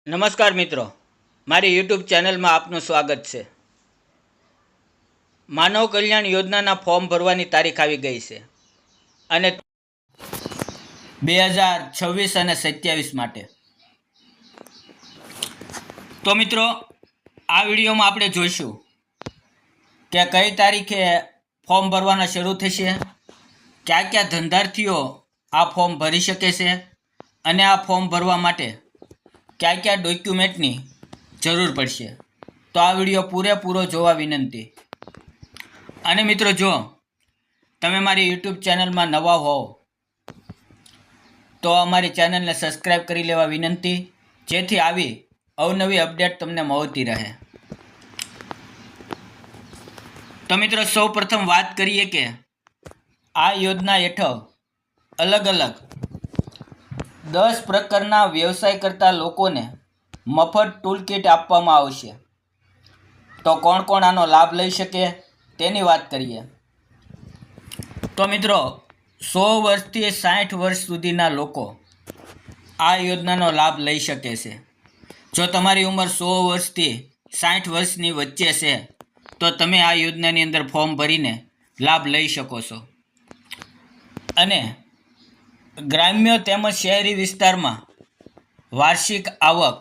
નમસ્કાર મિત્રો, મારી યુટ્યુબ ચેનલમાં આપનું સ્વાગત છે. માનવ કલ્યાણ યોજનાના ફોર્મ ભરવાની તારીખ આવી ગઈ છે અને 2026 અને 27 માટે. તો મિત્રો, આ વિડીયોમાં આપણે જોઈશું કે કઈ તારીખે ફોર્મ ભરવાના શરૂ થશે, કયા કયા ધંધાર્થીઓ આ ફોર્મ ભરી શકે છે અને આ ફોર્મ ભરવા માટે કયા કયા ડોક્યુમેન્ટની જરૂર પડશે. તો આ વિડીયો પૂરેપૂરો જોવા વિનંતી. અને મિત્રો, જો તમે મારી યુટ્યુબ ચેનલમાં નવા હોવ તો અમારી ચેનલને સબસ્ક્રાઈબ કરી લેવા વિનંતી, જેથી આવી અવનવી અપડેટ તમને મળતી રહે. તો મિત્રો, સૌ પ્રથમ વાત કરીએ કે આ યોજના હેઠળ અલગ અલગ 10 પ્રકારના વ્યવસાય કરતા લોકોને મફત ટૂલ કિટ આપવામાં આવશે. તો કોણ કોણ આનો લાભ લઈ શકે તેની વાત કરીએ. તો મિત્રો, 100 વર્ષથી 60 વર્ષ સુધીના લોકો આ યોજનાનો લાભ લઈ શકે છે. જો તમારી ઉંમર 100 વર્ષથી 60 વર્ષની વચ્ચે છે તો તમે આ યોજનાની અંદર ફોર્મ ભરીને લાભ લઈ શકો છો. અને ગ્રામ્ય તેમજ શહેરી વિસ્તારમાં વાર્ષિક આવક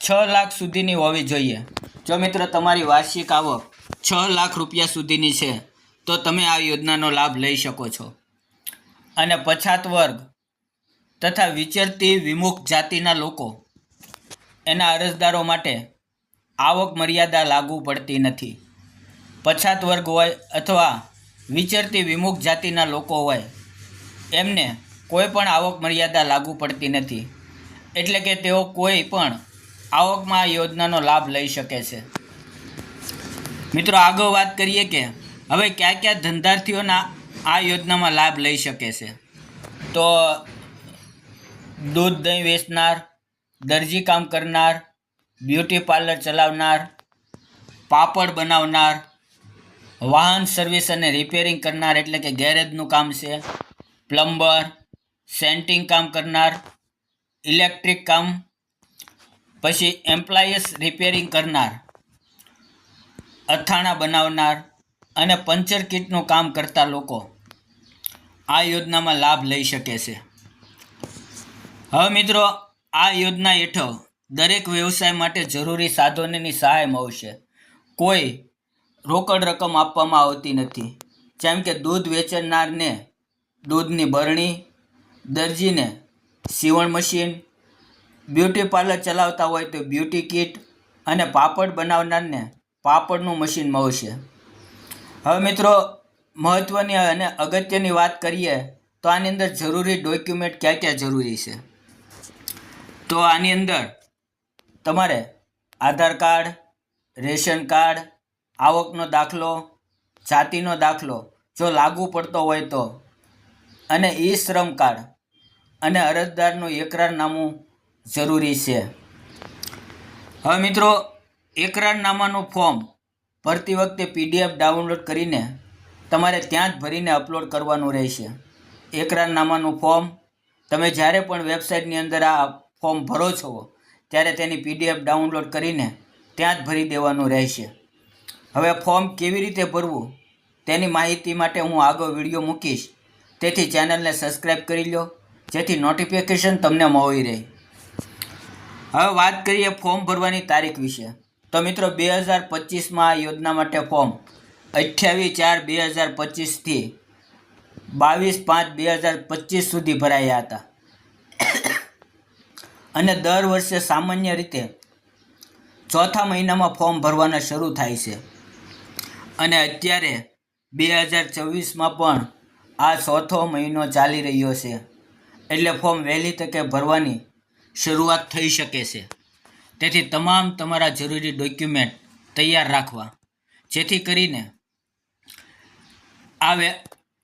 6 લાખ સુધીની હોવી જોઈએ. જો મિત્રો તમારી વાર્ષિક આવક 6 લાખ રૂપિયા સુધીની છે તો તમે આ યોજનાનો લાભ લઈ શકો છો. અને પછાત વર્ગ તથા વિચરતી વિમુખ જાતિના લોકો, એના અરજદારો માટે આવક મર્યાદા લાગુ પડતી નથી. પછાત વર્ગ હોય અથવા વિચરતી વિમુખ જાતિના લોકો હોય, એમને કોઈ પણ આવક મર્યાદા લાગુ પડતી નથી. એટલે કે તેઓ કોઈ પણ આવકમાં આ યોજનાનો લાભ લઈ શકે છે. મિત્રો, આગળ વાત કરીએ કે હવે કયા કયા ધંધાર્થીઓના આ યોજનામાં લાભ લઈ શકે છે. તો દૂધ દહીં વેચનાર, દરજી કામ કરનાર, બ્યુટી પાર્લર ચલાવનાર, પાપડ બનાવનાર, વાહન સર્વિસ અને રિપેરિંગ કરનાર એટલે કે ગેરેજનું કામ છે, પ્લમ્બર, સેન્ટિંગ કામ કરનાર, ઇલેક્ટ્રિક કામ, પછી એમ્પ્લાયસ રિપેરિંગ કરનાર, અથાણા બનાવનાર અને પંચર કિટનું કામ કરતા લોકો આ યોજનામાં લાભ લઈ શકે છે. હવે મિત્રો, આ યોજના હેઠળ દરેક વ્યવસાય માટે જરૂરી સાધનોની સહાય મળશે. કોઈ રોકડ રકમ આપવામાં આવતી નથી. જેમ કે દૂધ વેચનારને દૂધની બરણી, દરજીને સીવણ મશીન, બ્યુટી પાર્લર ચલાવતા હોય તો બ્યુટી કિટ અને પાપડ બનાવનારને પાપડનું મશીન મળશે. હવે મિત્રો, મહત્ત્વની અને અગત્યની વાત કરીએ તો આની અંદર જરૂરી ડોક્યુમેન્ટ ક્યાં ક્યાં જરૂરી છે. તો આની અંદર તમારે આધાર કાર્ડ, રેશન કાર્ડ, આવકનો દાખલો, જાતિનો દાખલો જો લાગુ પડતો હોય તો, અને ઈ શ્રમ કાર્ડ અને અરજદારનું એકરારનામું જરૂરી છે. હવે મિત્રો, એકરારનામાનું ફોર્મ ભરતી વખતે PDF ડાઉનલોડ કરીને તમારે ત્યાં જ ભરીને અપલોડ કરવાનું રહેશે. એકરારનામાનું ફોર્મ તમે જ્યારે પણ વેબસાઇટની અંદર આ ફોર્મ ભરો છો ત્યારે તેની PDF ડાઉનલોડ કરીને ત્યાં જ ભરી દેવાનું રહેશે. હવે ફોર્મ કેવી રીતે ભરવું તેની માહિતી માટે હું આગળ વિડીયો મૂકીશ, તેથી ચેનલને સબસ્ક્રાઈબ કરી લો, જેથી નોટિફિકેશન તમને મળી રહે. હવે વાત કરીએ ફોર્મ ભરવાની તારીખ વિશે. તો મિત્રો, 2025માં આ યોજના માટે ફોર્મ 28/4/2025થી 22/5/2025 સુધી ભરાયા હતા. અને દર વર્ષે સામાન્ય રીતે ચોથા મહિનામાં ફોર્મ ભરવાના શરૂ થાય છે. અને અત્યારે 2024માં પણ આ ચોથો મહિનો ચાલી રહ્યો છે. એટલે ફોર્મ વહેલી તકે ભરવાની શરૂઆત થઈ શકે છે. તેથી તમામ તમારા જરૂરી ડોક્યુમેન્ટ તૈયાર રાખવા, જેથી કરીને આ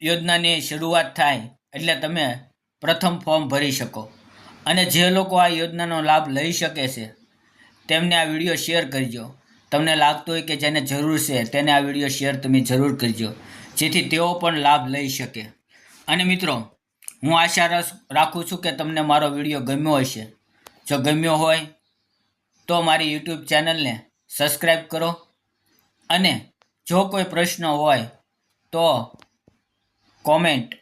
યોજનાની શરૂઆત થાય એટલે તમે પ્રથમ ફોર્મ ભરી શકો. અને જે લોકો આ યોજનાનો લાભ લઈ શકે છે તેમને આ વિડીયો શેર કરજો. તમને લાગતું હોય કે જેને જરૂર છે તેને આ વિડીયો શેર તમે જરૂર કરજો, જેથી તેઓ પણ લાભ લઈ શકે. અને મિત્રો, હું આશા રાખું છું કે તમને મારો વિડીયો ગમ્યો હશે. જો ગમ્યો હોય તો મારી યુટ્યુબ ચેનલને સબસ્ક્રાઈબ કરો અને જો કોઈ પ્રશ્ન હોય તો કોમેન્ટ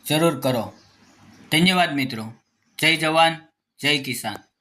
જરૂર કરો. ધન્યવાદ મિત્રો. જય જવાન, જય કિસાન.